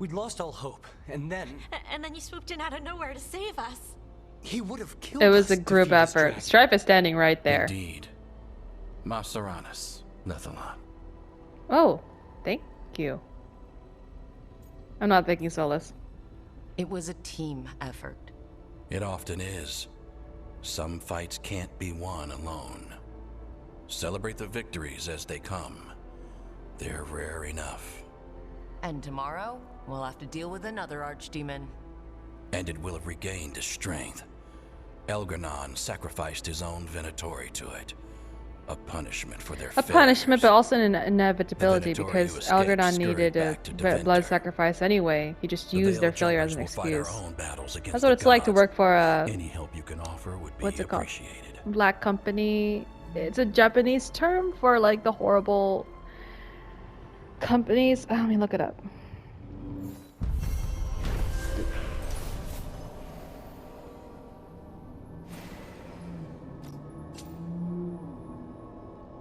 We'd lost all hope, and then... And then you swooped in out of nowhere to save us. He would have killed It us. was a group effort. Strife is standing right there. Indeed. Masaranis, Nethalan. Oh, thank you. I'm not thanking Solas. It was a team effort. It often is. Some fights can't be won alone. Celebrate the victories as they come. They're rare enough. And tomorrow, we'll have to deal with another archdemon. And it will have regained its strength. Elgar'nan sacrificed his own Venatori to it. A punishment for their failures. Punishment, but also an inevitability, because Elgar'nan needed a blood sacrifice anyway. He just used their failure as an excuse. That's what it's like to work for a... Any help you can offer would be what's it called? appreciated. Black company. It's a Japanese term for like the horrible companies. Let me look it up.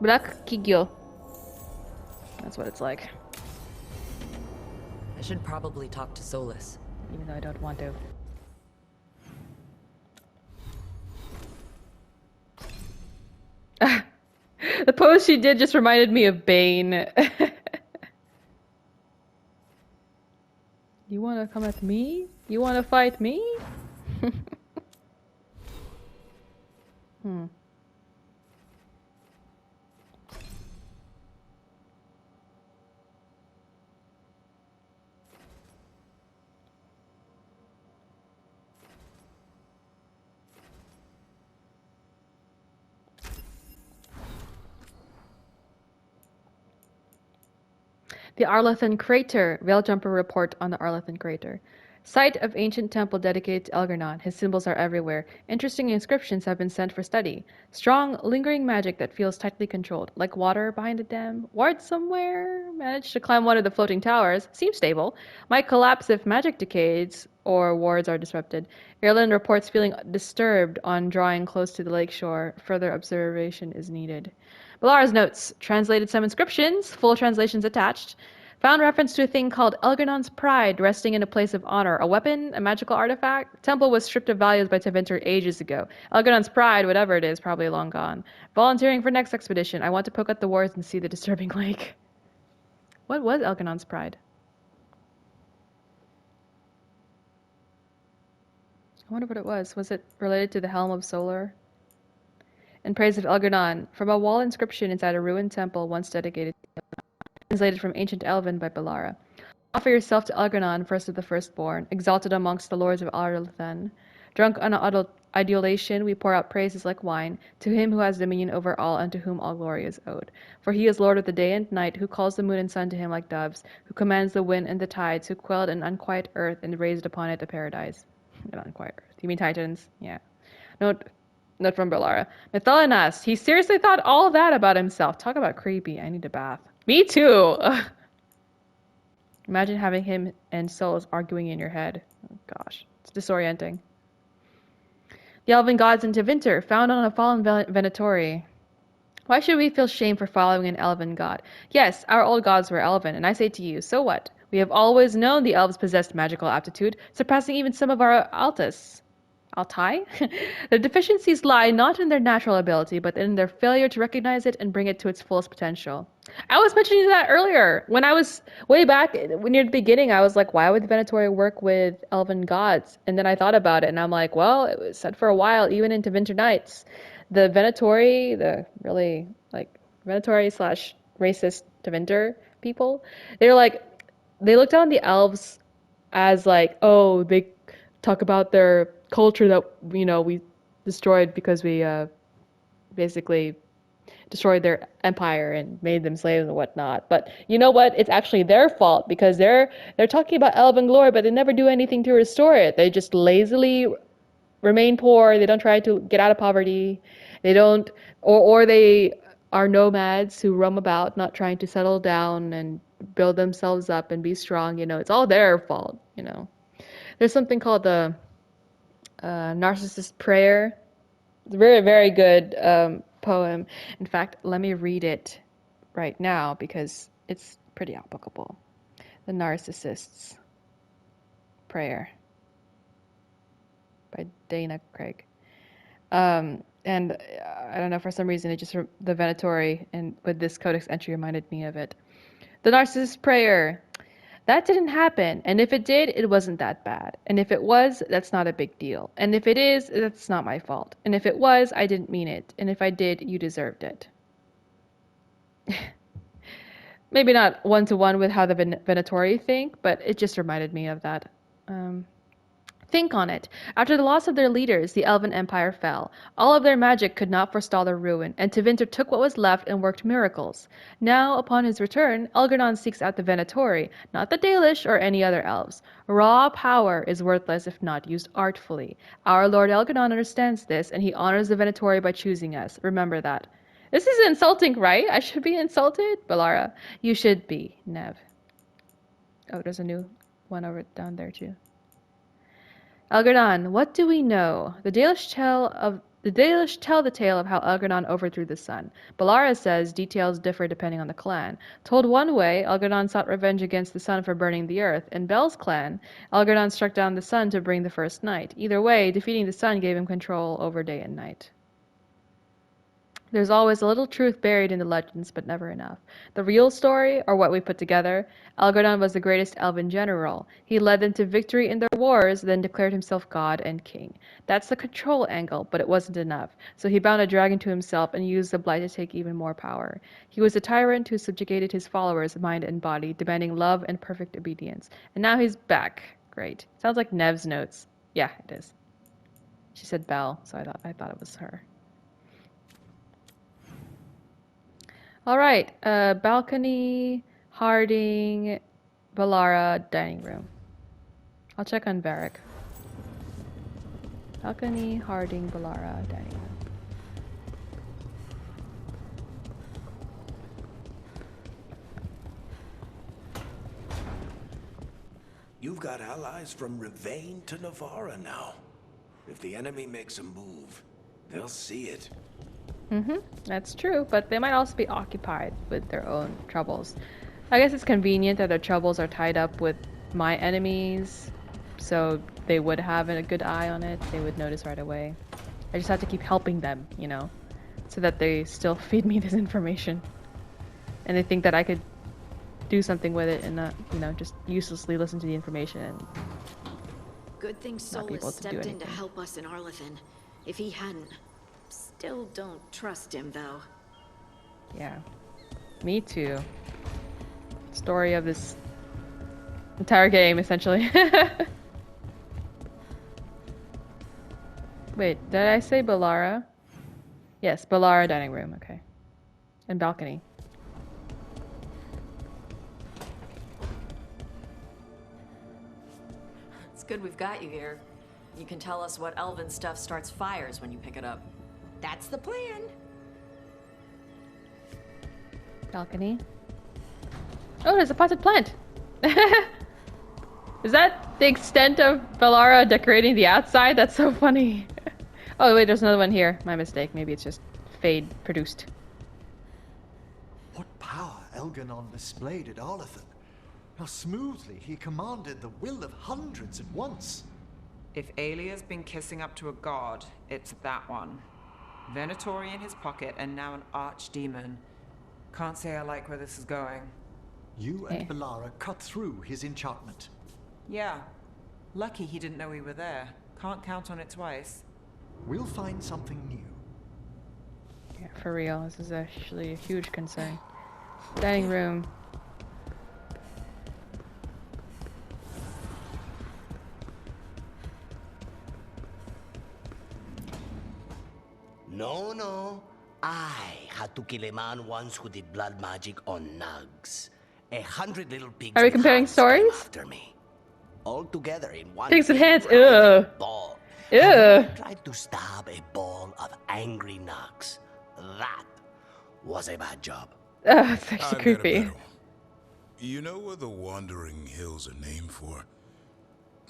Black Kigyo. That's what it's like. I should probably talk to Solas. Even though I don't want to. The pose she did just reminded me of Bane. You wanna come at me? You wanna fight me? The Arlathan Crater. Veiljumper report on the Arlathan Crater. Site of ancient temple dedicated to Elgar'nan. His symbols are everywhere. Interesting inscriptions have been sent for study. Strong, lingering magic that feels tightly controlled. Like water behind a dam. Ward somewhere. Managed to climb one of the floating towers. Seems stable. Might collapse if magic decays or wards are disrupted. Erlen reports feeling disturbed on drawing close to the lakeshore. Further observation is needed. Balara's notes. Translated some inscriptions. Full translations attached. Found reference to a thing called Elgar'nan's Pride, resting in a place of honor. A weapon? A magical artifact? Temple was stripped of values by Tevinter ages ago. Elgar'nan's Pride, whatever it is, probably long gone. Volunteering for next expedition. I want to poke at the wards and see the disturbing lake. What was Elgar'nan's Pride? I wonder what it was. Was it related to the Helm of Solar? In praise of Elgar'nan, from a wall inscription inside a ruined temple once dedicated to Elgar'nan, translated from ancient Elven by Balara. Offer yourself to Elgar'nan, first of the firstborn, exalted amongst the lords of Arlathan. Drunk on adulation, we pour out praises like wine, to him who has dominion over all and to whom all glory is owed. For he is lord of the day and night, who calls the moon and sun to him like doves, who commands the wind and the tides, who quelled an unquiet earth and raised upon it a paradise. An unquiet earth. You mean Titans? Yeah. Note from Balara. Methalanas, he seriously thought all that about himself. Talk about creepy. I need a bath. Me too! Ugh. Imagine having him and Solas arguing in your head. Oh, gosh. It's disorienting. The Elven gods in Tevinter, found on a fallen Venatori. Why should we feel shame for following an Elven god? Yes, our old gods were Elven, and I say to you, so what? We have always known the elves possessed magical aptitude, surpassing even some of our Altai? Their deficiencies lie not in their natural ability, but in their failure to recognize it and bring it to its fullest potential. I was mentioning that earlier. When I was way back near the beginning, I was like, why would the Venatori work with Elven gods? And then I thought about it, and I'm like, well, it was said for a while, even into Winter Nights. The Venatori, the really, like, Venatori / racist Tevinter people, they're like, they looked on the elves as like, oh, they talk about their culture that, you know, we destroyed because we basically destroyed their empire and made them slaves and whatnot. But you know what? It's actually their fault, because they're talking about elven glory, but they never do anything to restore it. They just lazily remain poor. They don't try to get out of poverty. They don't, or they are nomads who roam about, not trying to settle down and build themselves up and be strong. You know, it's all their fault. You know, there's something called the Narcissist Prayer. It's a very, very good poem. In fact, let me read it right now because it's pretty applicable. The Narcissists. Prayer by Dana Craig. And I don't know, for some reason, the Venatori and with this codex entry reminded me of it. The Narcissus Prayer. That didn't happen, and if it did, it wasn't that bad. And if it was, that's not a big deal. And if it is, that's not my fault. And if it was, I didn't mean it. And if I did, you deserved it. Maybe not one-to-one with how the Venatori think, but it just reminded me of that. Think on it. After the loss of their leaders, the Elven Empire fell. All of their magic could not forestall their ruin, and Tevinter took what was left and worked miracles. Now, upon his return, Elgar'nan seeks out the Venatori, not the Dalish or any other elves. Raw power is worthless if not used artfully. Our Lord Elgar'nan understands this, and he honors the Venatori by choosing us. Remember that. This is insulting, right? I should be insulted? Balara. You should be, Nev. Oh, there's a new one over down there, too. Elgar'nan, what do we know? The Dalish tell the tale of how Elgar'nan overthrew the sun. Balara says details differ depending on the clan. Told one way, Elgar'nan sought revenge against the sun for burning the earth. In Bel's clan, Elgar'nan struck down the sun to bring the first night. Either way, defeating the sun gave him control over day and night. There's always a little truth buried in the legends, but never enough. The real story, or what we put together, Elgar'nan was the greatest elven general. He led them to victory in their wars, then declared himself god and king. That's the control angle, but it wasn't enough. So he bound a dragon to himself and used the blight to take even more power. He was a tyrant who subjugated his followers, mind and body, demanding love and perfect obedience. And now he's back. Great. Sounds like Nev's notes. Yeah, it is. She said Belle, so I thought it was her. All right, balcony, Harding, Balara, dining room. I'll check on Varric. Balcony, Harding, Balara, dining room. You've got allies from Rivain to Navarra now. If the enemy makes a move, they'll see it. That's true, but they might also be occupied with their own troubles. I guess it's convenient that their troubles are tied up with my enemies, so they would have a good eye on it. They would notice right away. I just have to keep helping them, you know, so that they still feed me this information. And they think that I could do something with it and not, you know, just uselessly listen to the information and good thing Solas stepped in to help us in Arlathan. If he hadn't... Still don't trust him, though. Yeah. Me too. Story of this entire game, essentially. Wait, did I say Balara? Yes, Balara dining room, okay. And balcony. It's good we've got you here. You can tell us what elven stuff starts fires when you pick it up. That's the plan. Balcony. Oh, there's a potted plant. Is that the extent of Balara decorating the outside? That's so funny. Oh, wait, there's another one here. My mistake. Maybe it's just Fade produced. What power Elgar'nan displayed at Arlathan. How smoothly he commanded the will of hundreds at once. If Alia's been kissing up to a god, it's that one. Venatori in his pocket, and now an archdemon. Can't say I like where this is going. You and Balara cut through his enchantment. Yeah. Lucky he didn't know we were there. Can't count on it twice. We'll find something new. Yeah, for real. This is actually a huge concern. Dining room. No. I had to kill a man once who did blood magic on nugs. 100 little pigs. Are we comparing stories? After me. All together in one Pigs with hands. Ew. Ball. Ew. I tried to stab a ball of angry nugs. That was a bad job. Oh, it's actually creepy. You know what the Wandering Hills are named for?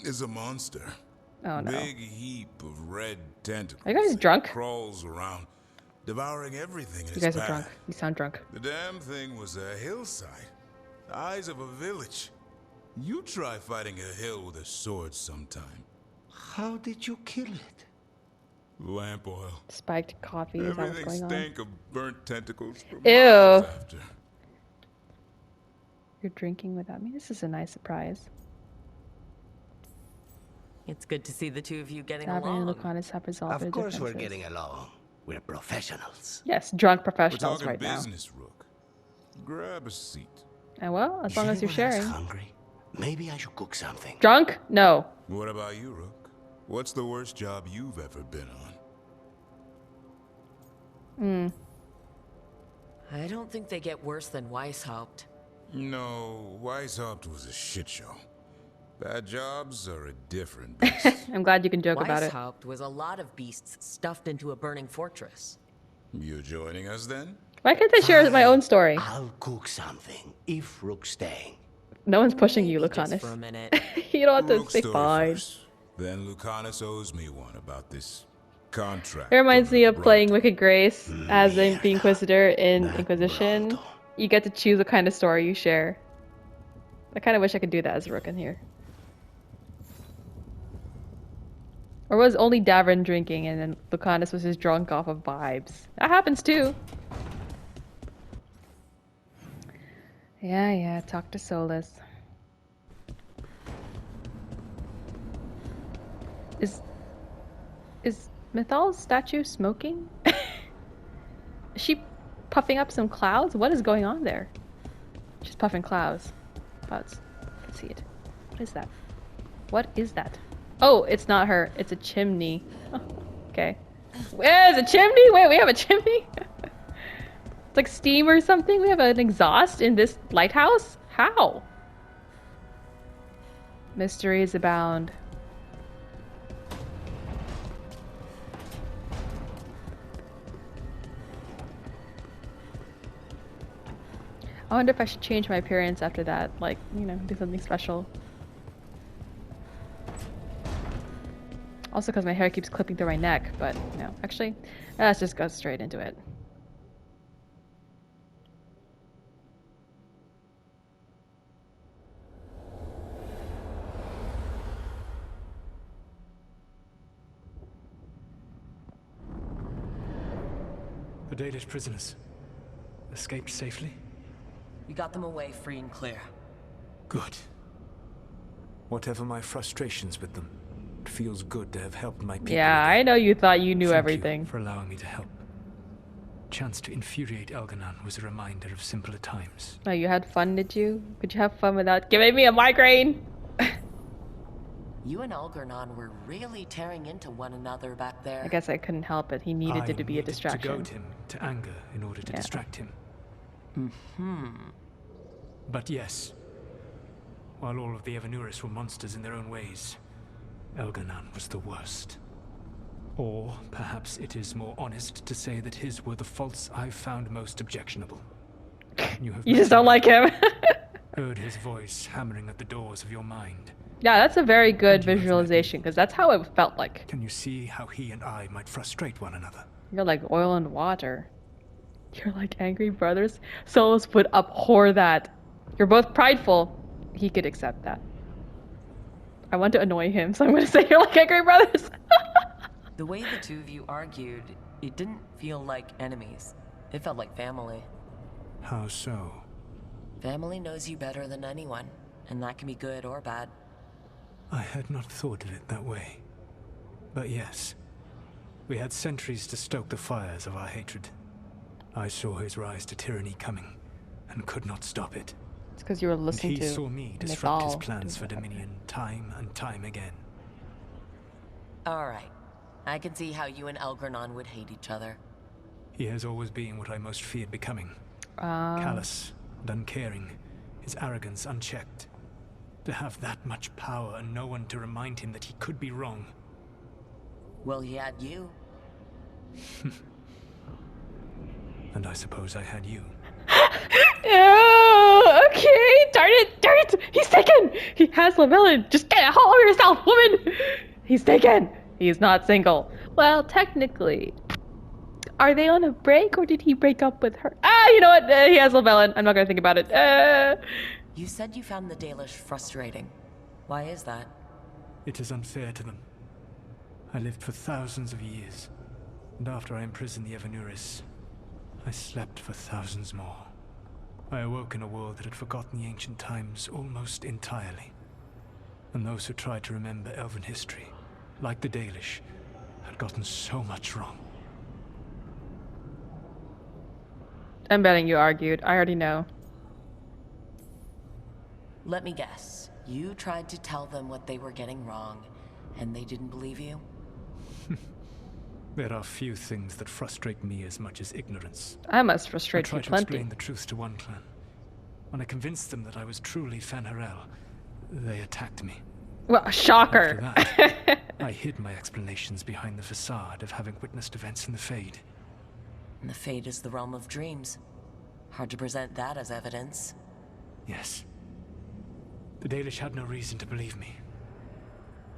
Is a monster. Oh no. Big heap of red tentacles. Are you guys drunk? Crawls around, devouring everything in You guys its are path. drunk. You sound drunk. The damn thing was a hillside, the eyes of a village. You try fighting a hill with a sword sometime. How did you kill it? Lamp oil. Spiked coffee, is that what's Everything going on? stank of burnt tentacles for Ew. miles after. You're drinking without me? This is a nice surprise. It's good to see the two of you getting Davrin and along. Lucanis have resolved their Of course differences. we're getting along. We're professionals. Yes, drunk We're professionals talking right now. business, Rook. Grab a seat. And well, as long as you're Anyone else sharing. hungry? Maybe I should cook something. Drunk? No. What about you, Rook? What's the worst job you've ever been on? I don't think they get worse than Weishaupt. No, Weishaupt was a shit show. Bad jobs are a different beast. I'm glad you can joke about it. Weishaupt was a lot of beasts stuffed into a burning fortress. You joining us then? Why can't I share my own story? I'll cook something if Rook's staying. No one's pushing you, Maybe just Lucanis. for a minute. You don't have to Rook say story fine. first. Then Lucanis owes me one about this contract. It reminds me of Brought. playing Wicked Grace as the Inquisitor in That Inquisition. Bronto. You get to choose what kind of story you share. I kind of wish I could do that as a Rook in here. Or was only Davrin drinking and then Lucanis was just drunk off of vibes? That happens too. Yeah, talk to Solas. Is Mythal's statue smoking? Is she puffing up some clouds? What is going on there? She's puffing clouds. Clouds. I can see it. What is that? What is that? Oh, it's not her. It's a chimney. Okay. Where's a chimney? Wait, we have a chimney? It's like steam or something? We have an exhaust in this lighthouse? How? Mysteries abound. I wonder if I should change my appearance after that. Like, you know, do something special. Also because my hair keeps clipping through my neck, but no. Actually, let's just go straight into it. The Dalish prisoners escaped safely? We got them away free and clear. Good. Whatever my frustrations with them, it feels good to have helped my people. Yeah, I know you thought you knew Thank everything. you for allowing me to help. Chance to infuriate Elgar'nan was a reminder of simpler times. Oh, you had fun, did you? Could you have fun without giving me a migraine? You and Elgar'nan were really tearing into one another back there. I guess I couldn't help it. He needed it to be a distraction. to goad him to anger in order to distract him. But yes, while all of the Evanuris were monsters in their own ways, Elgar'nan was the worst. Or perhaps it is more honest to say that his were the faults I've found most objectionable. You just don't like him. heard his voice hammering at the doors of your mind. Yeah, that's a very good visualization, because that's how it felt like. Can you see how he and I might frustrate one another? You're like oil and water. You're like angry brothers. Solas would abhor that. You're both prideful. He could accept that. I want to annoy him, so I'm going to say you're like angry brothers. The way the two of you argued, it didn't feel like enemies. It felt like family. How so? Family knows you better than anyone, and that can be good or bad. I had not thought of it that way. But yes, we had centuries to stoke the fires of our hatred. I saw his rise to tyranny coming, and could not stop it. It's because you were listening to He saw me disrupt his plans for dominion time and time again. Alright. I can see how you and Elgar'nan would hate each other. He has always been what I most feared becoming. Callous and uncaring, his arrogance unchecked. To have that much power and no one to remind him that he could be wrong. Well, he had you. And I suppose I had you. Oh, okay. Darn it. He's taken. He has Llewellyn. Just get a hold of yourself, woman. He's taken. He's not single. Well, technically. Are they on a break or did he break up with her? You know what? He has Llewellyn. I'm not going to think about it. You said you found the Dalish frustrating. Why is that? It is unfair to them. I lived for thousands of years, and after I imprisoned the Evanuris, I slept for thousands more. I awoke in a world that had forgotten the ancient times almost entirely. And those who tried to remember elven history, like the Dalish, had gotten so much wrong. I'm betting you argued. I already know. Let me guess. You tried to tell them what they were getting wrong, and they didn't believe you? There are few things that frustrate me as much as ignorance. I must frustrate you I tried to explain the truth to one clan. When I convinced them that I was truly Fanharel, they attacked me. Well, shocker. After that, I hid my explanations behind the facade of having witnessed events in the Fade. And the Fade is the realm of dreams. Hard to present that as evidence. Yes. The Dalish had no reason to believe me.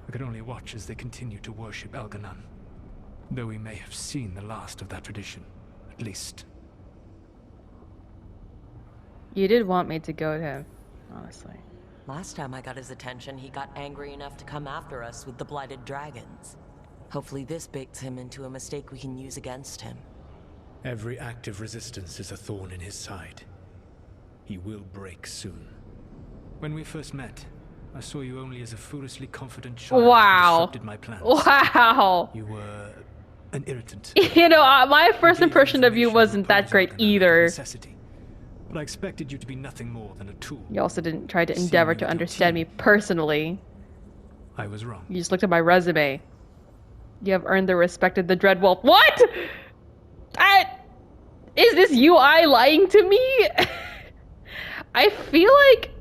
I could only watch as they continued to worship Elgar'nan, though we may have seen the last of that tradition, at least. You did want me to go to him, honestly. Last time I got his attention, he got angry enough to come after us with the blighted dragons. Hopefully this bakes him into a mistake we can use against him. Every act of resistance is a thorn in his side. He will break soon. When we first met, I saw you only as a foolishly confident child who disrupted my plans. Wow. You were an irritant. You know, my first impression of you wasn't that great either. But I expected you to be nothing more than a tool. You also didn't try to endeavor to understand me personally. I was wrong. You just looked at my resume. You have earned the respect of the Dreadwolf. What? Is this UI lying to me? I feel like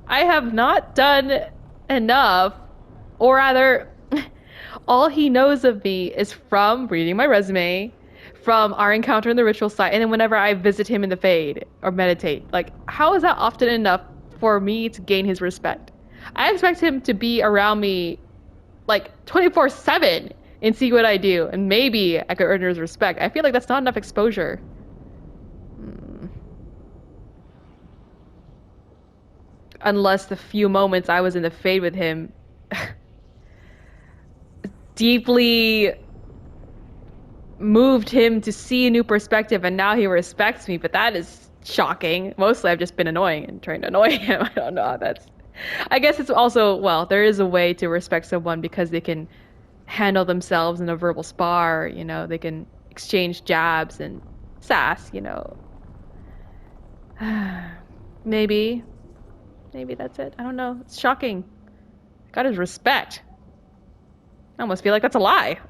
I have not done enough, or rather, all he knows of me is from reading my resume, from our encounter in the ritual site, and then whenever I visit him in the Fade or meditate. Like, how is that often enough for me to gain his respect? I expect him to be around me like 24/7 and see what I do, and maybe I could earn his respect. I feel like that's not enough exposure. Unless the few moments I was in the Fade with him deeply moved him to see a new perspective, and now he respects me, but that is shocking. Mostly I've just been annoying and trying to annoy him. I don't know how that's... I guess it's also, well, there is a way to respect someone because they can handle themselves in a verbal spar, you know, they can exchange jabs and sass, you know. Maybe that's it. I don't know. It's shocking. Got his respect. I almost feel like that's a lie.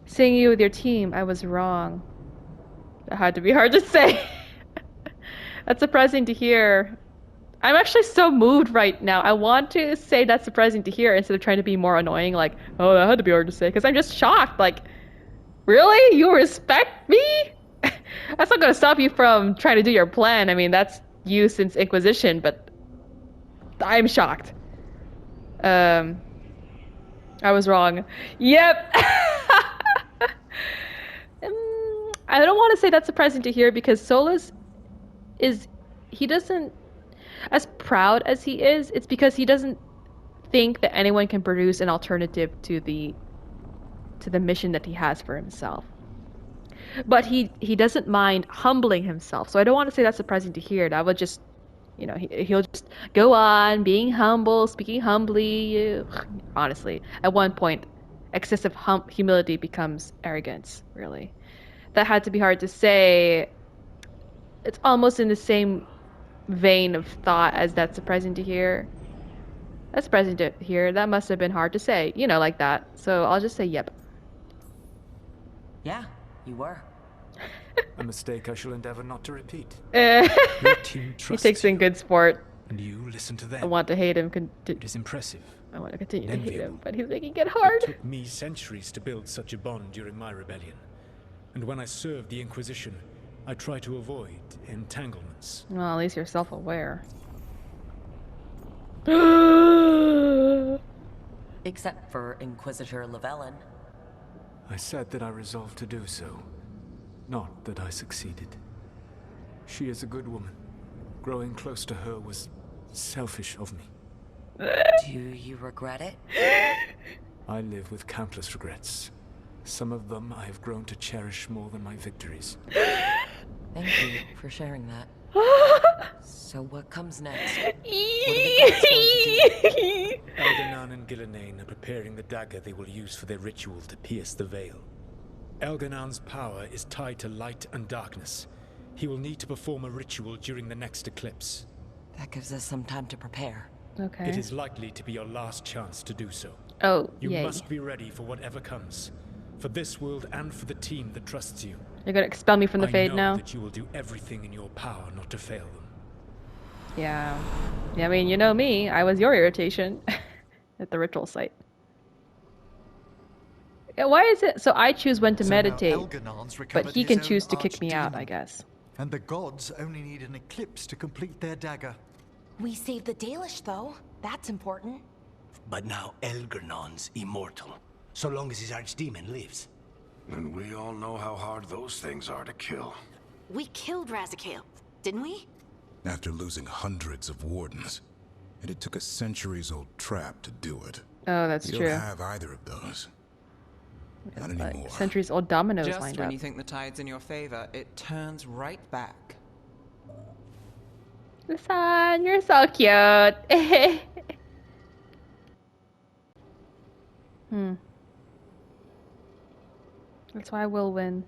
Seeing you with your team, I was wrong. That had to be hard to say. That's surprising to hear. I'm actually so moved right now. I want to say that's surprising to hear instead of trying to be more annoying, like, oh, that had to be hard to say, because I'm just shocked. Like, really? You respect me? That's not going to stop you from trying to do your plan. I mean, that's you since Inquisition, but I'm shocked. I was wrong. Yep. I don't want to say that's surprising to hear because Solas he doesn't, as proud as he is, it's because he doesn't think that anyone can produce an alternative to the mission that he has for himself. But he doesn't mind humbling himself. So I don't want to say that's surprising to hear. That would just, you know, he'll just go on being humble, speaking humbly. Honestly, at one point, excessive humility becomes arrogance, really. That had to be hard to say. It's almost in the same vein of thought as that's surprising to hear. That's surprising to hear. That must have been hard to say, you know, like that. So I'll just say yep. Yeah, you were. A mistake I shall endeavor not to repeat. Your team trusts he takes in good sport. And you listen to them. I want to hate him. It is impressive. I want to continue to hate him, but he's making it hard. It took me centuries to build such a bond during my rebellion. And when I served the Inquisition, I tried to avoid entanglements. Well, at least you're self-aware. Except for Inquisitor Llewellyn. I said that I resolved to do so. Not that I succeeded. She is a good woman, Growing close to her was selfish of me. Do you regret it? I live with countless regrets. Some of them I have grown to cherish more than my victories. Thank you for sharing that. So what comes next? What are the gods going to do? Elgar'nan and Gillenane are preparing the dagger they will use for their ritual to pierce the veil. Elgar'nan's power is tied to light and darkness. He will need to perform a ritual during the next eclipse. That gives us some time to prepare. Okay. It is likely to be your last chance to do so. Oh, You yay. must be ready for whatever comes. For this world and for the team that trusts you. You're gonna expel me from the Fade I know now? that you will do everything in your power not to fail them. Yeah. I mean, you know me. I was your irritation at the ritual site. Yeah, why is it? So I choose when to So now meditate, Elgar'nan's but recovered he his can own choose to kick me out, archdemon. I guess. And the gods only need an eclipse to complete their dagger. We saved the Dalish, though. That's important. But now Elgar'nan's immortal, so long as his archdemon lives. And we all know how hard those things are to kill. We killed Razikale, didn't we? After losing hundreds of wardens. And it took a centuries-old trap to do it. Oh, that's we true. don't have either of those. Not anymore. Like centuries-old dominoes Just lined when up. you think the tide's in your favor, it turns right back. Felassan, you're so cute. That's why we'll win.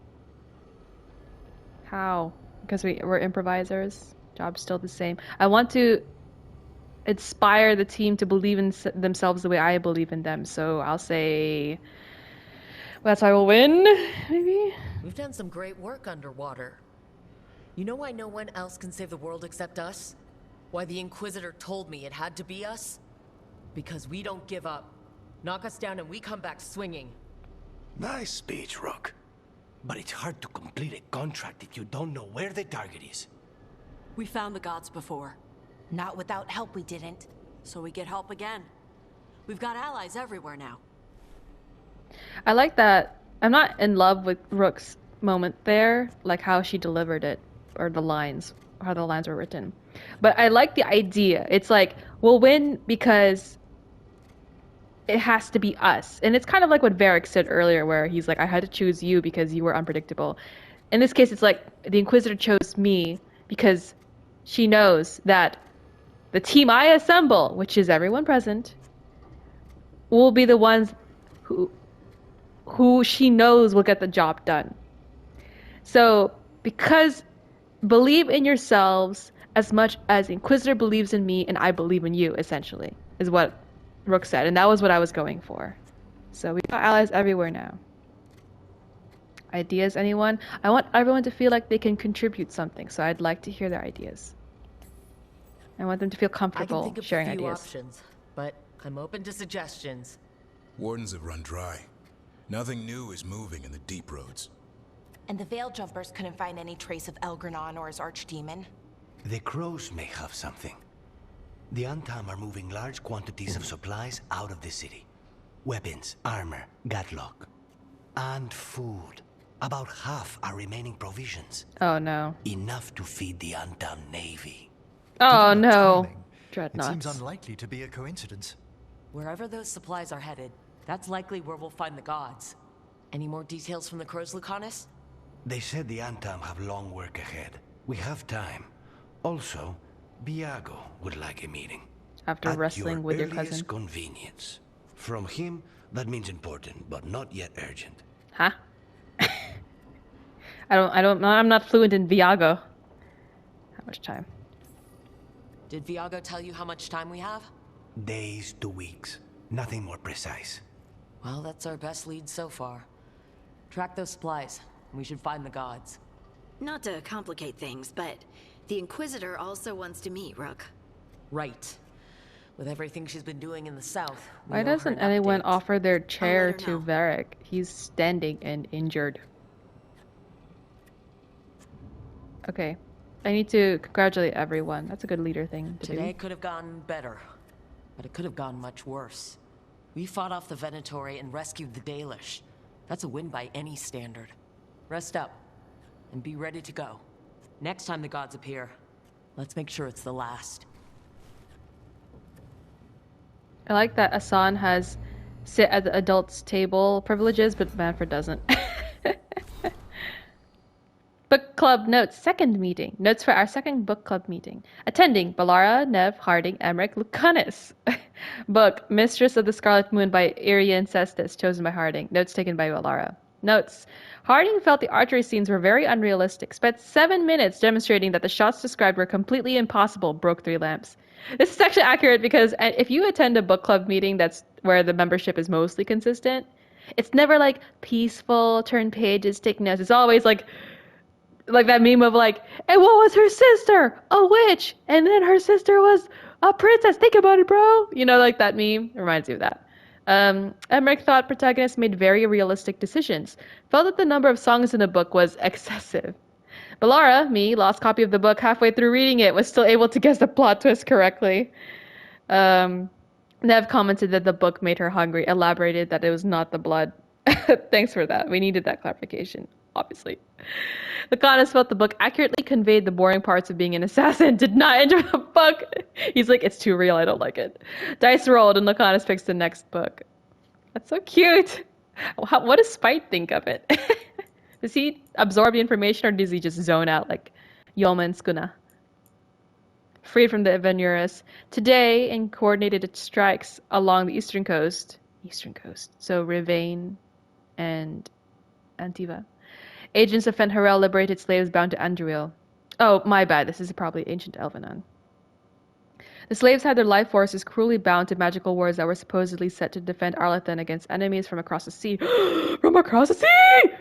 How? Because we're improvisers. Job's still the same. I want to inspire the team to believe in themselves the way I believe in them. So I'll say that's why we'll win, maybe? We've done some great work underwater. You know why no one else can save the world except us? Why the Inquisitor told me it had to be us? Because we don't give up. Knock us down and we come back swinging. Nice speech, Rook. But it's hard to complete a contract if you don't know where the target is. We found the gods before. Not without help, we didn't. So we get help again. We've got allies everywhere now. I like that. I'm not in love with Rook's moment there, like how she delivered it, or the lines, how the lines were written. But I like the idea. It's like, we'll win because it has to be us. And it's kind of like what Varric said earlier, where he's like, I had to choose you because you were unpredictable. In this case, it's like, the Inquisitor chose me because she knows that the team I assemble, which is everyone present, will be the ones who she knows will get the job done. So, because believe in yourselves as much as Inquisitor believes in me and I believe in you, essentially, is what Rook said. And that was what I was going for. So we got allies everywhere now. Ideas, anyone? I want everyone to feel like they can contribute something, so I'd like to hear their ideas. I want them to feel comfortable I can think of sharing a few ideas. options, but I'm open to suggestions. Wardens have run dry. Nothing new is moving in the deep roads. And the Veil Jumpers couldn't find any trace of Elgar'nan or his archdemon. The crows may have something. The Antam are moving large quantities of supplies out of the city. Weapons, armor, gatlock. And food. About half our remaining provisions. Oh no. Enough to feed the Antam navy. Oh no. Timing, it Dreadnoughts. seems unlikely to be a coincidence. Wherever those supplies are headed, that's likely where we'll find the gods. Any more details from the crows, Lucanis? They said the Antam have long work ahead. We have time. Also, Viago would like a meeting. After wrestling with your cousin. At your earliest convenience. From him, that means important, but not yet urgent. Huh? I'm not fluent in Viago. How much time? Did Viago tell you how much time we have? Days to weeks. Nothing more precise. Well, that's our best lead so far. Track those supplies. We should find the gods. Not to complicate things, but the Inquisitor also wants to meet Rook. Right. With everything she's been doing in the south. we Why owe her doesn't an anyone update. offer their chair her to know. Varric? He's standing and injured. Okay. I need to congratulate everyone. That's a good leader thing to Today do. could have gone better, but it could have gone much worse. We fought off the Venatori and rescued the Dalish. That's a win by any standard. Rest up, and be ready to go. Next time the gods appear, Let's make sure it's the last. I like that Asan has sit at the adults' table privileges, but Manfred doesn't. Book club notes, second meeting. Notes for our second book club meeting. Attending, Balara, Nev, Harding, Emmerich, Lucanis. Book, Mistress of the Scarlet Moon by Irian Cestus, chosen by Harding. Notes taken by Balara. Notes. Harding felt the archery scenes were very unrealistic. Spent 7 minutes demonstrating that the shots described were completely impossible. Broke 3 lamps. This is actually accurate because if you attend a book club meeting that's where the membership is mostly consistent, it's never like peaceful, turn pages, take notes. It's always like that meme of like, and what was her sister? A witch. And then her sister was a princess. Think about it, bro. You know, like that meme. It reminds you of that. Emmerich thought protagonists made very realistic decisions. Felt that the number of songs in the book was excessive. Balara, me, lost copy of the book halfway through reading it, was still able to guess the plot twist correctly. Nev commented that the book made her hungry, elaborated that it was not the blood. Thanks for that. We needed that clarification, obviously. Lucanis felt the book accurately conveyed the boring parts of being an assassin, did not enjoy the book. He's like, it's too real, I don't like it. Dice rolled and Lucanis picks the next book. That's so cute. What does Spite think of it? Does he absorb the information or does he just zone out like Yeoman Skuna? Freed from the Evanuris. Today, in coordinated strikes along the eastern coast, so Rivain and Antiva. Agents of Fenharel liberated slaves bound to Andruil. Oh, my bad. This is probably ancient Elgar'nan. The slaves had their life forces cruelly bound to magical wards that were supposedly set to defend Arlathan against enemies from across the sea. From across the sea!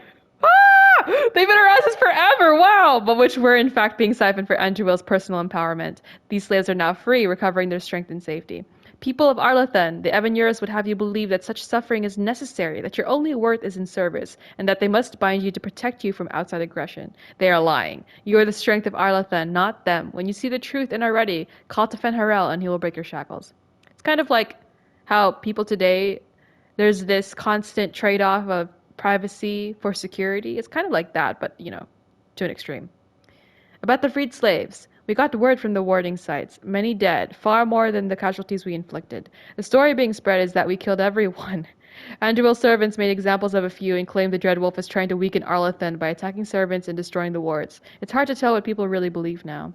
Ah! They've been around us forever! Wow! But which were in fact being siphoned for Andruil's personal empowerment. These slaves are now free, recovering their strength and safety. People of Arlathan, the Evanuris would have you believe that such suffering is necessary, that your only worth is in service, and that they must bind you to protect you from outside aggression. They are lying. You are the strength of Arlathan, not them. When you see the truth and are ready, call to Fenharel and he will break your shackles. It's kind of like how people today, there's this constant trade-off of privacy for security. It's kind of like that, but, you know, to an extreme. About the freed slaves. We got word from the warding sites. Many dead, far more than the casualties we inflicted. The story being spread is that we killed everyone. Andruil's servants made examples of a few and claimed the Dreadwolf is trying to weaken Arlathan by attacking servants and destroying the wards. It's hard to tell what people really believe now.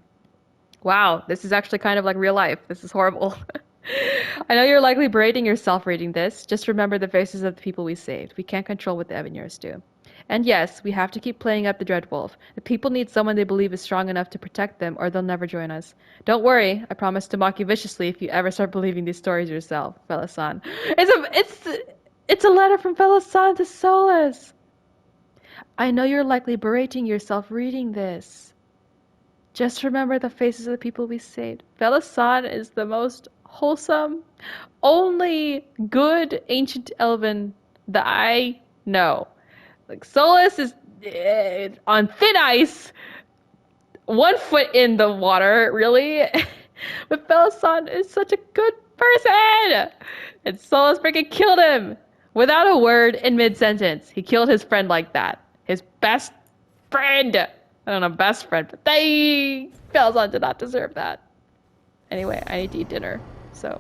Wow, this is actually kind of like real life. This is horrible. I know you're likely berating yourself reading this. Just remember the faces of the people we saved. We can't control what the Evanuris do. And yes, we have to keep playing up the Dreadwolf. The people need someone they believe is strong enough to protect them, or they'll never join us. Don't worry, I promise to mock you viciously if you ever start believing these stories yourself, Felassan. It's a letter from Felassan to Solas. I know you're likely berating yourself reading this. Just remember the faces of the people we saved. Felassan is the most wholesome, only good ancient elven that I know. Like, Solas is on thin ice, 1 foot in the water, really. But Felassan is such a good person. And Solas freaking killed him without a word in mid-sentence. He killed his friend like that. His best friend. I don't know, best friend, but Felassan did not deserve that. Anyway, I need to eat dinner, so...